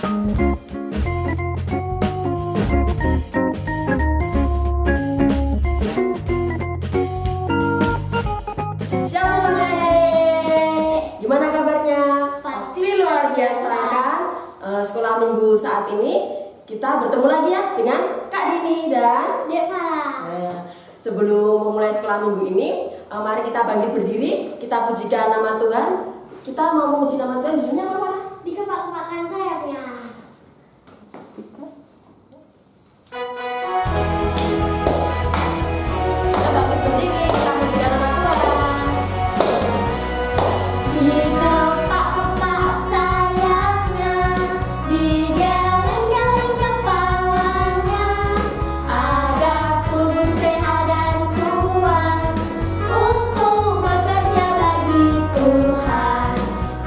Shalom adik, gimana kabarnya? Pasti luar biasa kan? Sekolah minggu saat ini kita bertemu lagi ya dengan Kak Dini dan Dek Farah. Sebelum memulai sekolah minggu ini, mari kita bangkit berdiri, kita pujikan nama Tuhan. Kita mau memuji nama Tuhan, judulnya apa? Dikepak-kepakkan sayapnya. Kita bangkit berdiri, kita pujikan nama Tuhan. Dikepak-kepak sayapnya, digeleng-geleng kepalanya, agar tubuh sehat dan kuat untuk bekerja bagi Tuhan.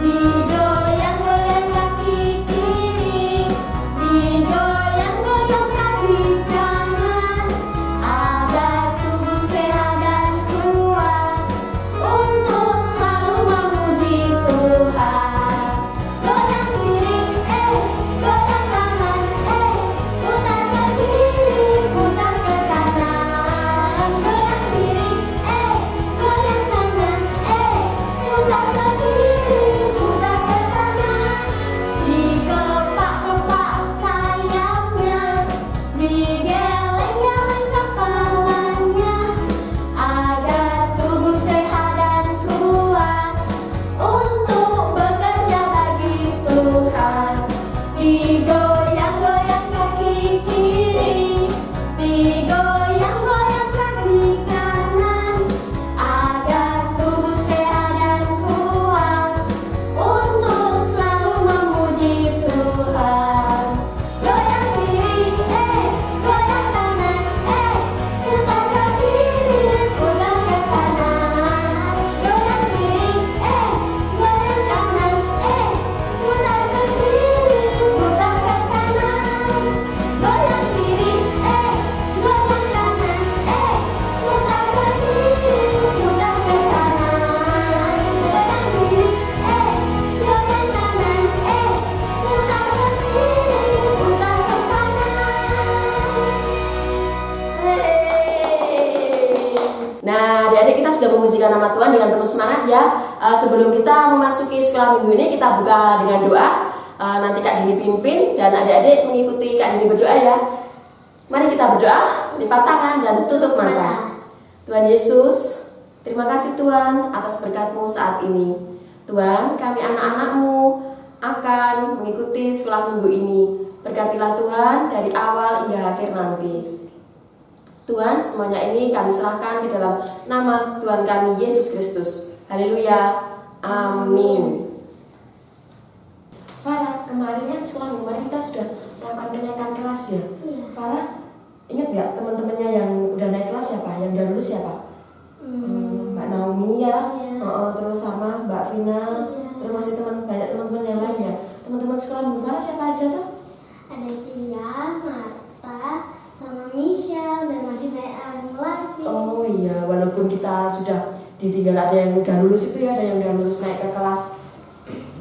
Digoyang-goyang kaki kiri, digoyang-goyang kaki kanan, agar tubuh sehat dan kuat untuk selalu memuji Tuhan. Goyang kiri, goyang kanan, putar ke kiri, putar ke kanan. Goyang kiri, goyang kanan, putar ke kiri, putar ke kanan. Dikepak-kepak sayapnya, digeleng-geleng kepalanya, agar tubuh sehat dan kuat untuk bekerja bagi Tuhan. Digoyang-goyang kaki kiri, digoyang-goyang kaki kanan, agar tubuh sehat dan kuat untuk selalu memuji Tuhan. Goyang kiri, goyang kanan, putar ke kiri, putar ke kanan. Goyang kiri, goyang kanan, putar ke kiri, putar ke kanan. Goyang kiri, goyang kanan, putar ke kiri, putar ke kanan. Goyang kiri, goyang kanan, putar ke kiri, putar ke kanan. Nah, adik-adik kita sudah memujikan nama Tuhan dengan penuh semangat ya. Sebelum kita memasuki sekolah minggu ini, kita buka dengan doa. Nanti Kak Dini pimpin dan adik-adik mengikuti Kak Dini berdoa ya. Mari kita berdoa, lipat tangan dan tutup mata. Tuhan Yesus, terima kasih Tuhan atas berkat-Mu saat ini. Tuhan, kami anak-anak-Mu akan mengikuti sekolah minggu ini. Berkatilah Tuhan dari awal hingga akhir nanti. Tuhan, semuanya ini kami serahkan ke dalam nama Tuhan kami Yesus Kristus. Haleluya. Amin. Farah, kemarin kan sekolah minggu kemarin kita sudah melakukan kenaikan kelas ya. Iya. Farah, ingat ya teman-temannya yang udah naik kelas siapa? Yang udah lulus siapa? Mbak Naomi ya. Iya. Terus sama Mbak Vina. Iya. Terus masih banyak teman-teman yang lain ya. Teman-teman sekolah minggu Farah siapa aja tuh? Ada Tia, Marta, sama Michelle, dan masih banyak yang lagi. Oh iya, walaupun kita sudah ditinggal ada yang udah lulus itu ya, ada yang udah lulus naik ke kelas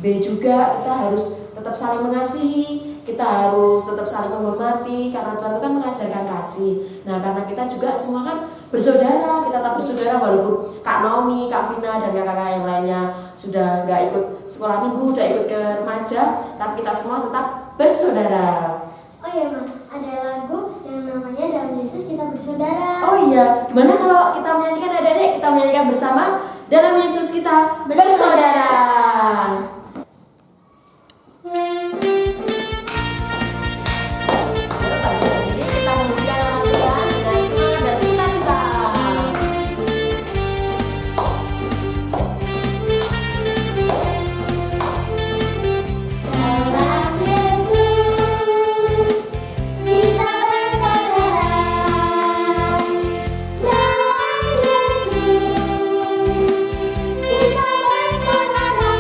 B juga, kita harus tetap saling mengasihi, kita harus tetap saling menghormati karena Tuhan itu kan mengajarkan kasih. Nah, karena kita juga semua kan bersaudara, kita tetap bersaudara walaupun Kak Naomi, Kak Vina dan kakak-kakak yang lainnya sudah nggak ikut sekolah minggu, udah ikut ke remaja, tapi kita semua tetap bersaudara. Oh iya Ma, ada lagu yang namanya Dalam Yesus Kita Bersaudara. Oh iya, gimana kalau kita menyanyikan adik-adik, kita menyanyikan bersama Dalam Yesus Kita Bersaudara. Kita memujikan nama Tuhan dengan semangat dan sukacita. Dalam Yesus kita bersaudara. Dalam Yesus kita bersaudara.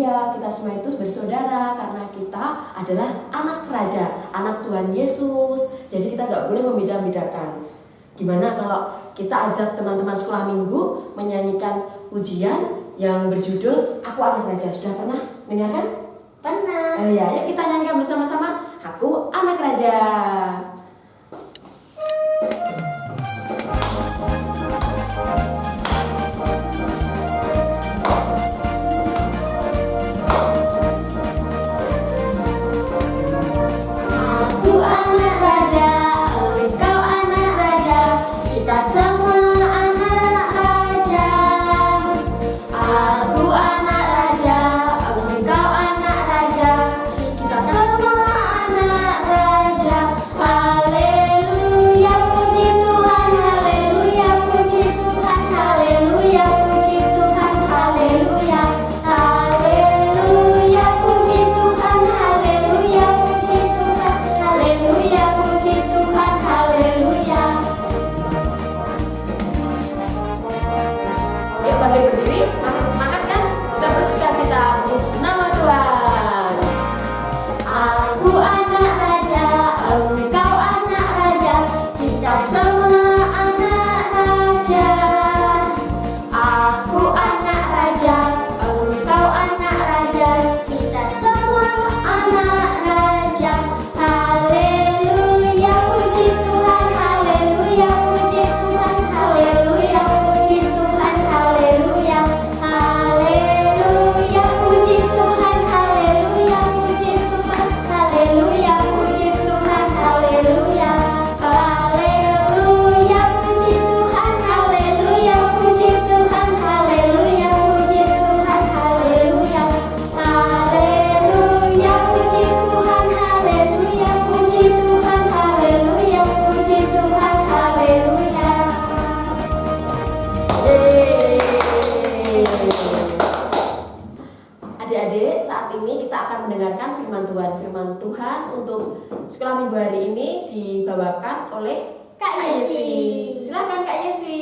Haleluya, kita semua itu bersaudara karena kita adalah anak raja, anak Tuhan Yesus. Jadi kita nggak boleh membeda-bedakan. Gimana kalau kita ajak teman-teman sekolah minggu menyanyikan pujian yang berjudul Aku Anak Raja? Sudah pernah dengarkan? Pernah. Ya, yuk kita nyanyikan bersama-sama Aku Anak Raja. Aku anak raja, engkau anak raja, kita semua anak raja. Aku anak raja, engkau anak raja, kita semua anak raja. Haleluya, puji Tuhan, haleluya, puji Tuhan, haleluya, puji Tuhan, haleluya. Haleluya, puji Tuhan, haleluya, puji Tuhan, haleluya, puji Tuhan, haleluya. Yuk bangkit berdiri, masih semangat kan? Kita bersukacita memuji nama Tuhan. Aku anak raja, engkau anak raja, kita semua anak raja. Aku anak raja, engkau anak raja, kita semua anak raja. Haleluya, puji Tuhan, haleluya, puji Tuhan, haleluya, puji Tuhan, haleluya. Haleluya, puji Tuhan, haleluya, puji Tuhan, haleluya, puji Tuhan, haleluya. Haleluya, puji Tuhan, haleluya, puji Tuhan, haleluya, puji Tuhan, haleluya. Haleluya, puji Tuhan, haleluya, puji Tuhan, haleluya, puji Tuhan, haleluya. Adik-adik, saat ini kita akan mendengarkan firman Tuhan. Firman Tuhan untuk sekolah minggu hari ini dibawakan oleh Kak Yesi. Silakan Kak Yesi.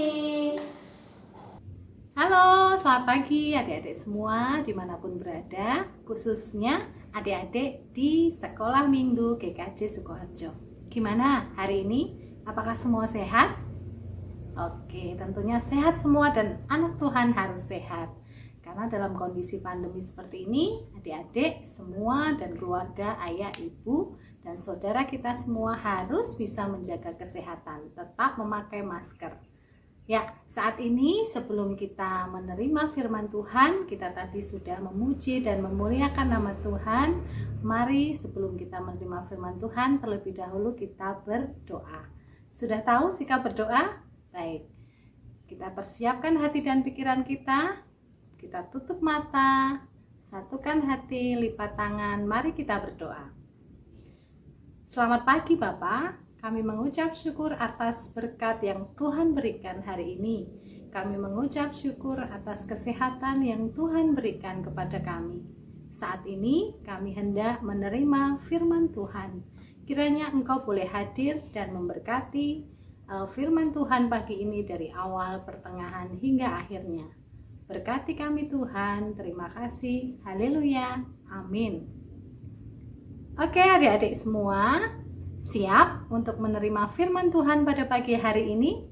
Halo, selamat pagi adik-adik semua dimanapun berada, khususnya adik-adik di Sekolah Minggu GKJ Sukoharjo. Gimana hari ini? Apakah semua sehat? Oke, tentunya sehat semua dan anak Tuhan harus sehat. Karena dalam kondisi pandemi seperti ini, adik-adik semua dan keluarga, ayah, ibu, dan saudara kita semua harus bisa menjaga kesehatan, tetap memakai masker. Ya, saat ini sebelum kita menerima firman Tuhan, kita tadi sudah memuji dan memuliakan nama Tuhan. Mari sebelum kita menerima firman Tuhan, terlebih dahulu kita berdoa. Sudah tahu sikap berdoa? Baik, kita persiapkan hati dan pikiran kita. Kita tutup mata, satukan hati, lipat tangan, mari kita berdoa. Selamat pagi Bapak. Kami mengucap syukur atas berkat yang Tuhan berikan hari ini. Kami mengucap syukur atas kesehatan yang Tuhan berikan kepada kami. Saat ini kami hendak menerima firman Tuhan. Kiranya Engkau boleh hadir dan memberkati firman Tuhan pagi ini dari awal, pertengahan, hingga akhirnya. Berkati kami Tuhan, terima kasih. Haleluya, amin. Oke adik-adik semua, siap untuk menerima firman Tuhan pada pagi hari ini?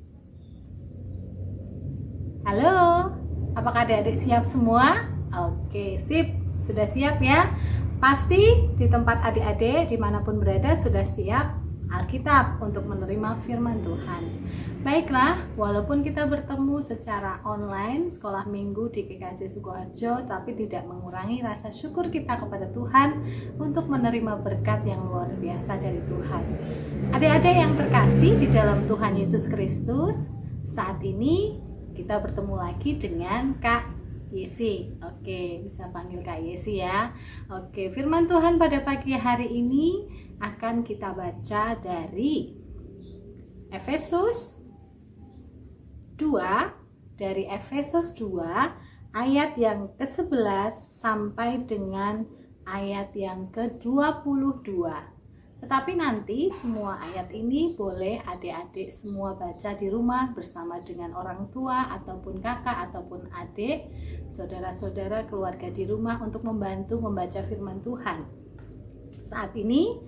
Halo, apakah adik-adik siap semua? Oke, sip, sudah siap ya? Pasti di tempat adik-adik dimanapun berada sudah siap Alkitab untuk menerima firman Tuhan. Baiklah, walaupun kita bertemu secara online sekolah minggu di GKJ Sukoharjo, tapi tidak mengurangi rasa syukur kita kepada Tuhan untuk menerima berkat yang luar biasa dari Tuhan. Adik-adik yang terkasih di dalam Tuhan Yesus Kristus, saat ini kita bertemu lagi dengan Kak Yesi. Oke, bisa panggil Kak Yesi ya. Oke, firman Tuhan pada pagi hari ini akan kita baca dari Efesus 2, dari Efesus 2 ayat yang ke-11 sampai dengan ayat yang ke-22. Tetapi nanti semua ayat ini boleh adik-adik semua baca di rumah bersama dengan orang tua ataupun kakak ataupun adik, saudara-saudara, keluarga di rumah untuk membantu membaca firman Tuhan. Saat ini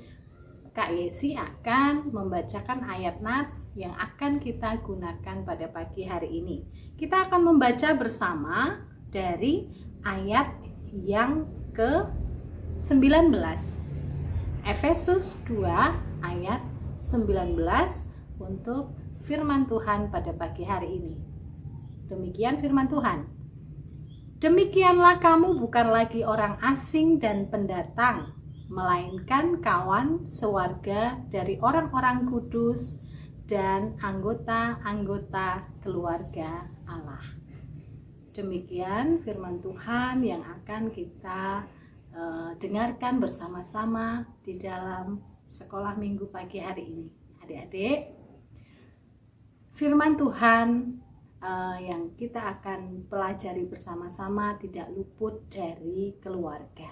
Kak Yesi akan membacakan ayat Nats yang akan kita gunakan pada pagi hari ini. Kita akan membaca bersama dari ayat yang ke-19. Efesus 2 ayat 19 untuk firman Tuhan pada pagi hari ini. Demikian firman Tuhan. Demikianlah kamu bukan lagi orang asing dan pendatang, melainkan kawan sewarga dari orang-orang kudus dan anggota-anggota keluarga Allah. Demikian firman Tuhan yang akan kita dengarkan bersama-sama di dalam sekolah minggu pagi hari ini. Adik-adik, firman Tuhan yang kita akan pelajari bersama-sama tidak luput dari keluarga.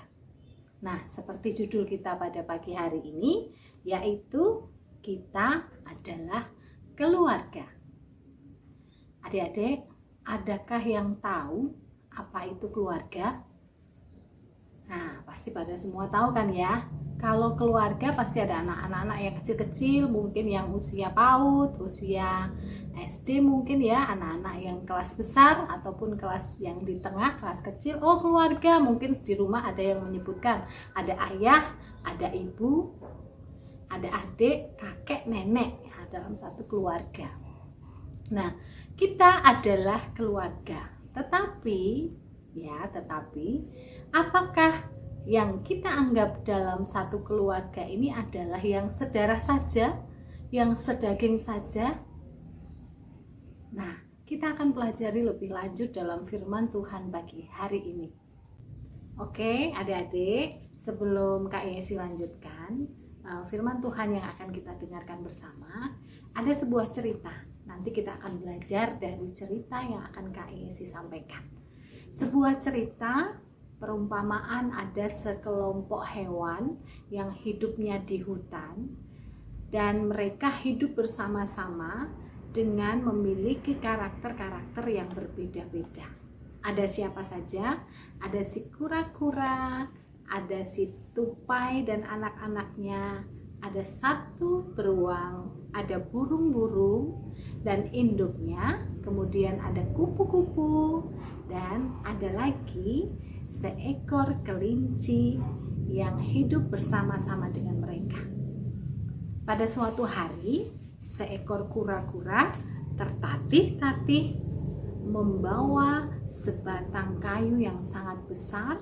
Nah, seperti judul kita pada pagi hari ini, yaitu kita adalah keluarga. Adik-adik, adakah yang tahu apa itu keluarga? Nah, pasti pada semua tahu kan ya. Kalau keluarga pasti ada anak-anak yang kecil-kecil, mungkin yang usia PAUD, usia SD mungkin ya, anak-anak yang kelas besar ataupun kelas yang di tengah, kelas kecil. Oh, keluarga, mungkin di rumah ada yang menyebutkan ada ayah, ada ibu, ada adik, kakek, nenek ya, dalam satu keluarga. Nah, kita adalah keluarga. Tetapi apakah yang kita anggap dalam satu keluarga ini adalah yang sedarah saja, yang sedaging saja? Nah, kita akan pelajari lebih lanjut dalam firman Tuhan pagi hari ini. Oke, adik-adik, sebelum Kak Yesi lanjutkan firman Tuhan yang akan kita dengarkan bersama, ada sebuah cerita. Nanti kita akan belajar dari cerita yang akan Kak Yesi sampaikan. Sebuah cerita perumpamaan ada sekelompok hewan yang hidupnya di hutan dan mereka hidup bersama-sama dengan memiliki karakter-karakter yang berbeda-beda. Ada siapa saja? Ada si kura-kura, ada si tupai dan anak-anaknya, ada satu beruang, ada burung-burung dan induknya, kemudian ada kupu-kupu, dan ada lagi seekor kelinci yang hidup bersama-sama dengan mereka. Pada suatu hari, seekor kura-kura tertatih-tatih membawa sebatang kayu yang sangat besar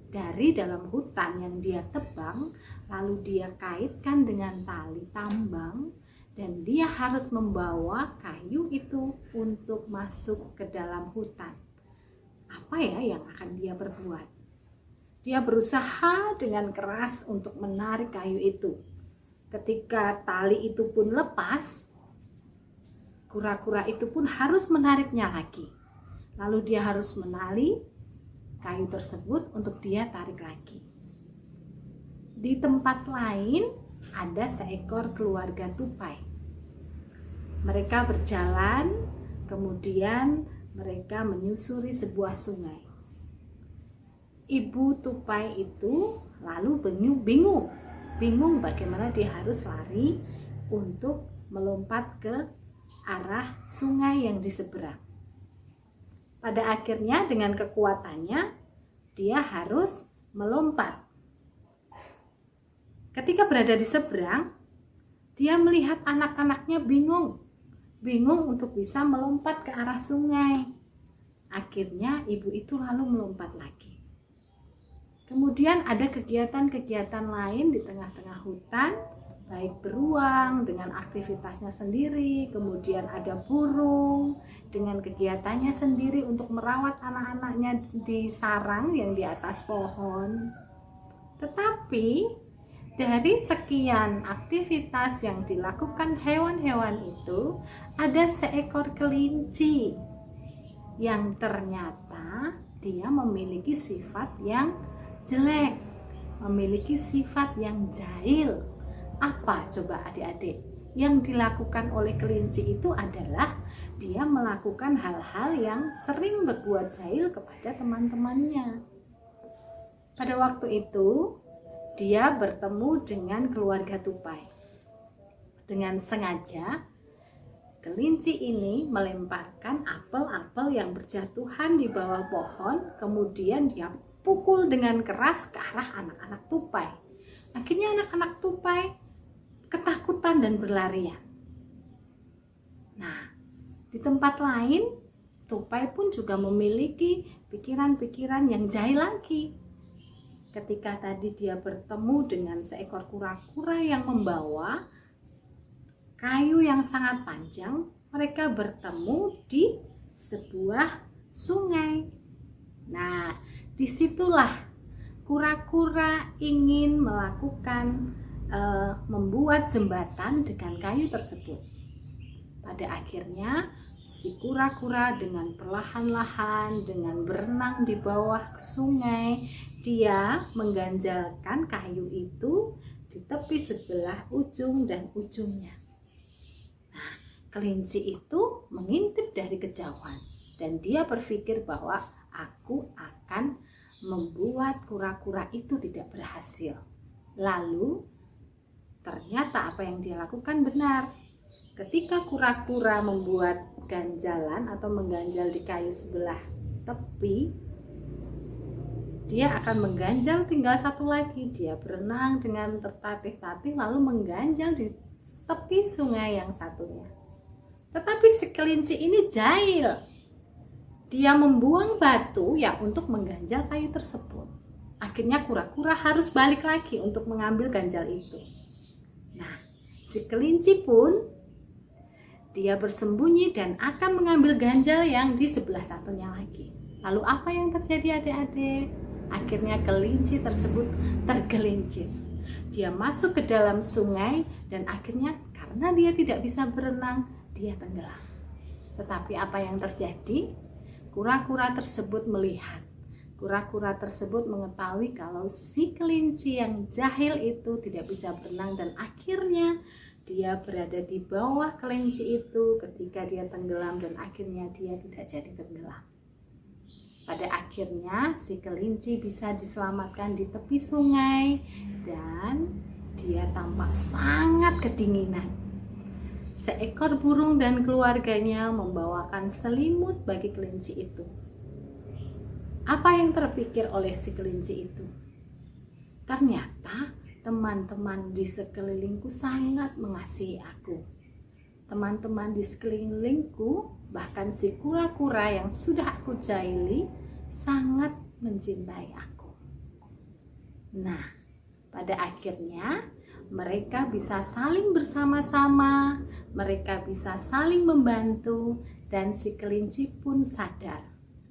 dari dalam hutan yang dia tebang, lalu dia kaitkan dengan tali tambang, dan dia harus membawa kayu itu untuk masuk ke dalam hutan. Apa ya yang akan dia perbuat? Dia berusaha dengan keras untuk menarik kayu itu. Ketika tali itu pun lepas, kura-kura itu pun harus menariknya lagi. Lalu dia harus menali kayu tersebut untuk dia tarik lagi. Di tempat lain ada seekor keluarga tupai. Mereka berjalan, kemudian mereka menyusuri sebuah sungai. Ibu tupai itu lalu bingung bagaimana dia harus lari untuk melompat ke arah sungai yang di seberang. Pada akhirnya dengan kekuatannya dia harus melompat. Ketika berada di seberang, dia melihat anak-anaknya bingung untuk bisa melompat ke arah sungai. Akhirnya ibu itu lalu melompat lagi. Kemudian ada kegiatan-kegiatan lain di tengah-tengah hutan, baik beruang dengan aktivitasnya sendiri, kemudian ada burung dengan kegiatannya sendiri untuk merawat anak-anaknya di sarang yang di atas pohon. Tetapi dari sekian aktivitas yang dilakukan hewan-hewan itu, ada seekor kelinci yang ternyata dia memiliki sifat yang jelek, memiliki sifat yang jahil, Apa coba adik-adik? Yang dilakukan oleh kelinci itu adalah dia melakukan hal-hal yang sering berbuat jahil kepada teman-temannya. Pada waktu itu, dia bertemu dengan keluarga tupai. Dengan sengaja, kelinci ini melemparkan apel-apel yang berjatuhan di bawah pohon, kemudian dia pukul dengan keras ke arah anak-anak tupai. Akhirnya anak-anak tupai ketakutan dan berlarian. Nah, di tempat lain, tupai pun juga memiliki pikiran-pikiran yang jahil lagi. Ketika tadi dia bertemu dengan seekor kura-kura yang membawa kayu yang sangat panjang, mereka bertemu di sebuah sungai. Nah, disitulah kura-kura ingin melakukan membuat jembatan dengan kayu tersebut. Pada akhirnya si kura-kura dengan perlahan-lahan, dengan berenang di bawah sungai, dia mengganjalkan kayu itu di tepi sebelah ujung dan ujungnya. Nah, kelinci itu mengintip dari kejauhan dan dia berpikir bahwa aku akan membuat kura-kura itu tidak berhasil. Lalu ternyata apa yang dia lakukan benar. Ketika kura-kura membuat ganjalan atau mengganjal di kayu sebelah tepi, dia akan mengganjal tinggal satu lagi. Dia berenang dengan tertatih-tatih lalu mengganjal di tepi sungai yang satunya. Tetapi si kelinci ini jahil. Dia membuang batu yang untuk mengganjal kayu tersebut. Akhirnya kura-kura harus balik lagi untuk mengambil ganjal itu. Nah, si kelinci pun dia bersembunyi dan akan mengambil ganjal yang di sebelah satunya lagi. Lalu apa yang terjadi adik-adik? Akhirnya kelinci tersebut tergelincir. Dia masuk ke dalam sungai dan akhirnya karena dia tidak bisa berenang, dia tenggelam. Tetapi apa yang terjadi? Kura-kura tersebut melihat. Kura-kura tersebut mengetahui kalau si kelinci yang jahil itu tidak bisa berenang dan akhirnya dia berada di bawah kelinci itu ketika dia tenggelam dan akhirnya dia tidak jadi tenggelam. Pada akhirnya si kelinci bisa diselamatkan di tepi sungai dan dia tampak sangat kedinginan. Seekor burung dan keluarganya membawakan selimut bagi kelinci itu. Apa yang terpikir oleh si kelinci itu? Ternyata teman-teman di sekelilingku sangat mengasihi aku. Teman-teman di sekelilingku, bahkan si kura-kura yang sudah aku jahili, sangat mencintai aku. Nah, pada akhirnya mereka bisa saling bersama-sama, mereka bisa saling membantu, dan si kelinci pun sadar.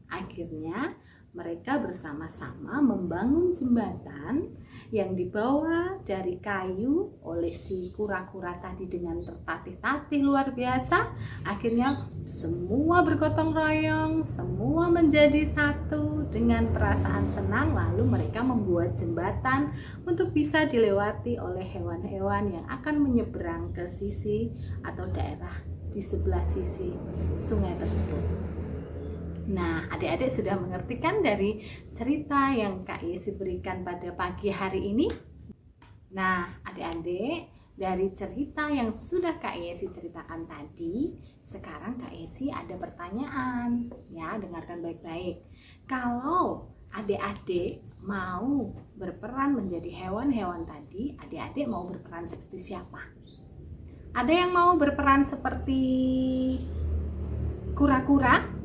Akhirnya mereka bersama-sama membangun jembatan yang dibawa dari kayu oleh si kura-kura tadi dengan tertatih-tatih luar biasa. Akhirnya semua bergotong royong, semua menjadi satu dengan perasaan senang. Lalu mereka membuat jembatan untuk bisa dilewati oleh hewan-hewan yang akan menyeberang ke sisi atau daerah di sebelah sisi sungai tersebut. Nah, adik-adik sudah mengerti kan dari cerita yang Kak Yesi berikan pada pagi hari ini? Nah, adik-adik, dari cerita yang sudah Kak Yesi ceritakan tadi, sekarang Kak Yesi ada pertanyaan. Ya, dengarkan baik-baik. Kalau adik-adik mau berperan menjadi hewan-hewan tadi, adik-adik mau berperan seperti siapa? Ada yang mau berperan seperti kura-kura?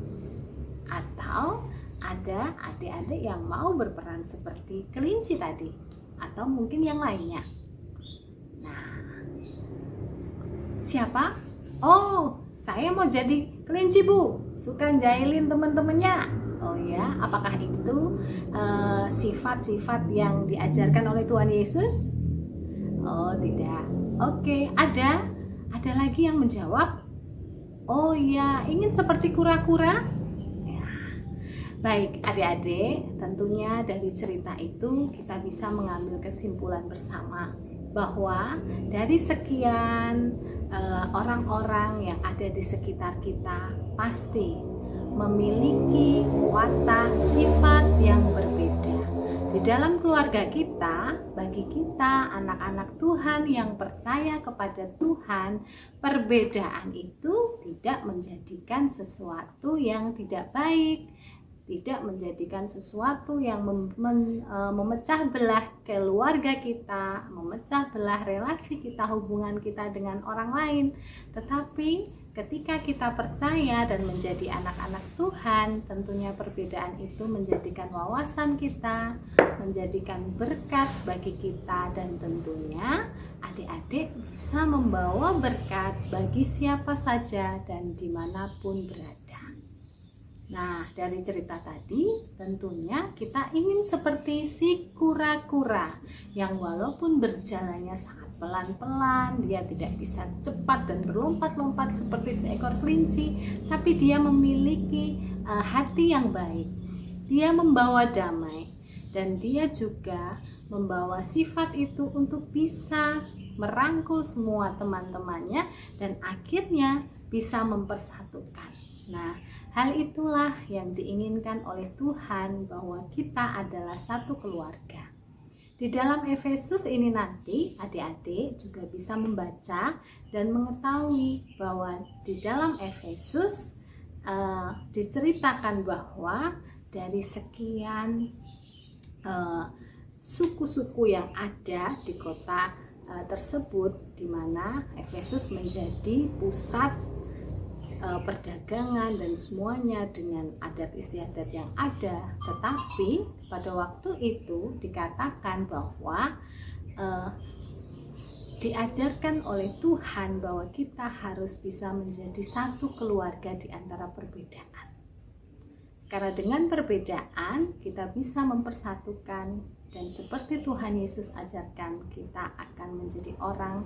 Atau ada adik-adik yang mau berperan seperti kelinci tadi, atau mungkin yang lainnya. Nah, siapa? Oh, saya mau jadi kelinci, Bu. Suka jahilin teman-temannya. Oh ya, apakah itu sifat-sifat yang diajarkan oleh Tuhan Yesus? Oh, tidak. Oke, ada lagi yang menjawab. Oh ya, ingin seperti kura-kura? Baik, adik-adik, tentunya dari cerita itu kita bisa mengambil kesimpulan bersama bahwa dari sekian orang-orang yang ada di sekitar kita pasti memiliki watak sifat yang berbeda. Di dalam keluarga kita, bagi kita anak-anak Tuhan yang percaya kepada Tuhan, perbedaan itu tidak menjadikan sesuatu yang tidak baik, tidak menjadikan sesuatu yang memecah belah keluarga kita, memecah belah relasi kita, hubungan kita dengan orang lain. Tetapi ketika kita percaya dan menjadi anak-anak Tuhan, tentunya perbedaan itu menjadikan wawasan kita, menjadikan berkat bagi kita, dan tentunya adik-adik bisa membawa berkat bagi siapa saja dan dimanapun berada. Nah, dari cerita tadi tentunya kita ingin seperti si kura-kura yang walaupun berjalannya sangat pelan-pelan, dia tidak bisa cepat dan berlompat-lompat seperti seekor kelinci, tapi dia memiliki hati yang baik. Dia membawa damai dan dia juga membawa sifat itu untuk bisa merangkul semua teman-temannya dan akhirnya bisa mempersatukan. Nah, hal itulah yang diinginkan oleh Tuhan, bahwa kita adalah satu keluarga. Di dalam Efesus ini nanti adik-adik juga bisa membaca dan mengetahui bahwa di dalam Efesus diceritakan bahwa dari sekian suku-suku yang ada di kota tersebut, di mana Efesus menjadi pusat perdagangan dan semuanya dengan adat istiadat yang ada. Tetapi pada waktu itu dikatakan bahwa diajarkan oleh Tuhan bahwa kita harus bisa menjadi satu keluarga di antara perbedaan. Karena dengan perbedaan kita bisa mempersatukan, dan seperti Tuhan Yesus ajarkan, kita akan menjadi orang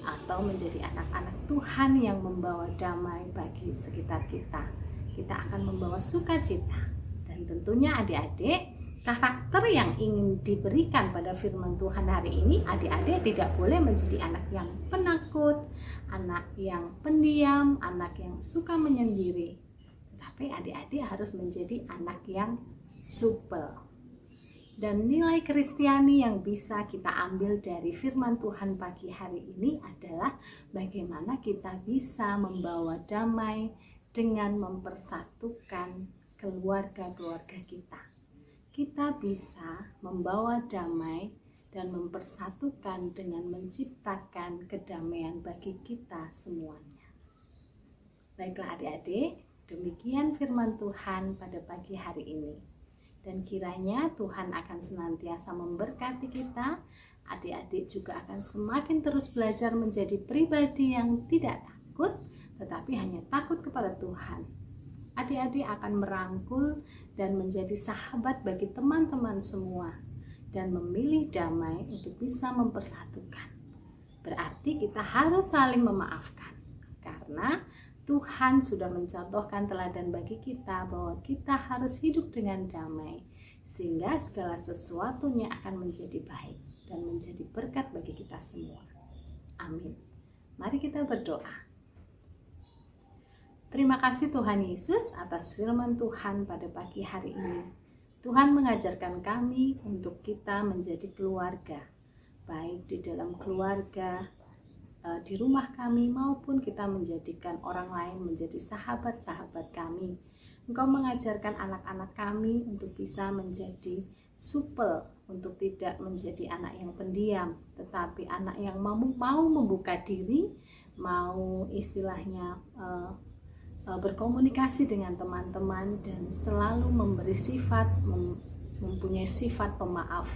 atau menjadi anak-anak Tuhan yang membawa damai bagi sekitar kita. Kita akan membawa sukacita. Dan tentunya adik-adik, karakter yang ingin diberikan pada firman Tuhan hari ini, adik-adik tidak boleh menjadi anak yang penakut, anak yang pendiam, anak yang suka menyendiri. Tetapi adik-adik harus menjadi anak yang supel. Dan nilai Kristiani yang bisa kita ambil dari firman Tuhan pagi hari ini adalah bagaimana kita bisa membawa damai dengan mempersatukan keluarga-keluarga kita. Kita bisa membawa damai dan mempersatukan dengan menciptakan kedamaian bagi kita semuanya. Baiklah adik-adik, demikian firman Tuhan pada pagi hari ini. Dan kiranya Tuhan akan senantiasa memberkati kita. Adik-adik juga akan semakin terus belajar menjadi pribadi yang tidak takut, tetapi hanya takut kepada Tuhan. Adik-adik akan merangkul dan menjadi sahabat bagi teman-teman semua, dan memilih damai untuk bisa mempersatukan. Berarti kita harus saling memaafkan, karena Tuhan sudah mencontohkan teladan bagi kita bahwa kita harus hidup dengan damai, sehingga segala sesuatunya akan menjadi baik dan menjadi berkat bagi kita semua. Amin. Mari kita berdoa. Terima kasih Tuhan Yesus atas firman Tuhan pada pagi hari ini. Tuhan mengajarkan kami untuk kita menjadi keluarga, baik di dalam keluarga, di rumah kami, maupun kita menjadikan orang lain menjadi sahabat-sahabat kami. Engkau mengajarkan anak-anak kami untuk bisa menjadi supel, untuk tidak menjadi anak yang pendiam, tetapi anak yang mau membuka diri, mau istilahnya berkomunikasi dengan teman-teman, dan selalu memberi sifat, mempunyai sifat pemaaf.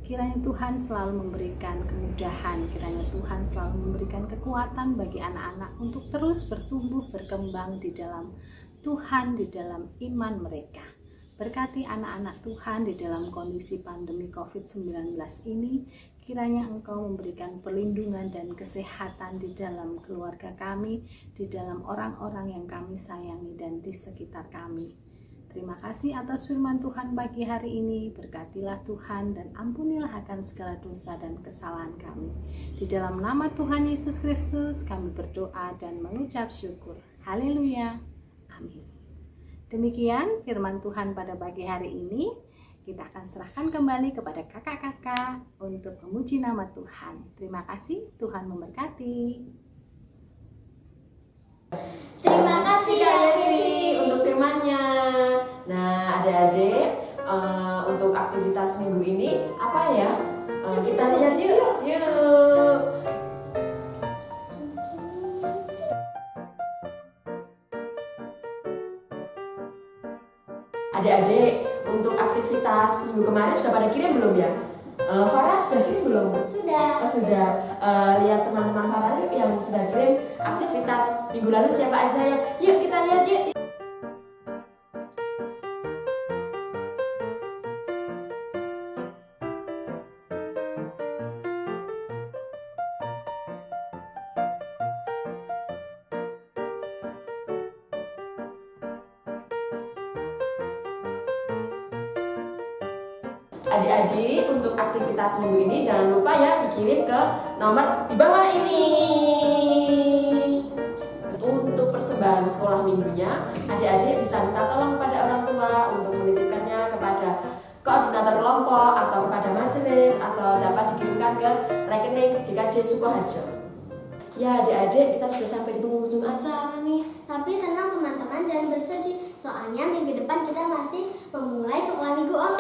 Kiranya Tuhan selalu memberikan kemudahan, kiranya Tuhan selalu memberikan kekuatan bagi anak-anak untuk terus bertumbuh, berkembang di dalam Tuhan, di dalam iman mereka. Berkati anak-anak Tuhan di dalam kondisi pandemi COVID-19 ini, kiranya Engkau memberikan perlindungan dan kesehatan di dalam keluarga kami, di dalam orang-orang yang kami sayangi dan di sekitar kami. Terima kasih atas firman Tuhan pagi hari ini. Berkatilah Tuhan dan ampunilah akan segala dosa dan kesalahan kami. Di dalam nama Tuhan Yesus Kristus kami berdoa dan mengucap syukur. Haleluya. Amin. Demikian firman Tuhan pada pagi hari ini. Kita akan serahkan kembali kepada kakak-kakak untuk memuji nama Tuhan. Terima kasih, Tuhan memberkati. Terima kasih Kak ya Yesi Kesi. untuk firman-Nya. Nah, adik-adik, untuk aktivitas minggu ini apa ya? Kita lihat yuk. Yuk. Adik-adik, untuk aktivitas minggu kemarin sudah pada kirim belum ya? Farah sudah kirim belum? Sudah. Sudah. Lihat teman-teman Farah yuk yang sudah kirim aktivitas minggu lalu siapa aja ya? Yuk kita lihat yuk. Adik-adik, untuk aktivitas minggu ini jangan lupa ya dikirim ke nomor di bawah ini. Untuk persembahan sekolah minggunya, adik-adik bisa minta tolong kepada orang tua untuk menitipkannya kepada koordinator kelompok atau kepada majelis, atau dapat dikirimkan ke rekening GKJ Sukoharjo. Ya adik-adik, kita sudah sampai di penghujung acara nih. Tapi tenang teman-teman, jangan bersedih. Soalnya minggu depan kita masih memulai sekolah minggu online.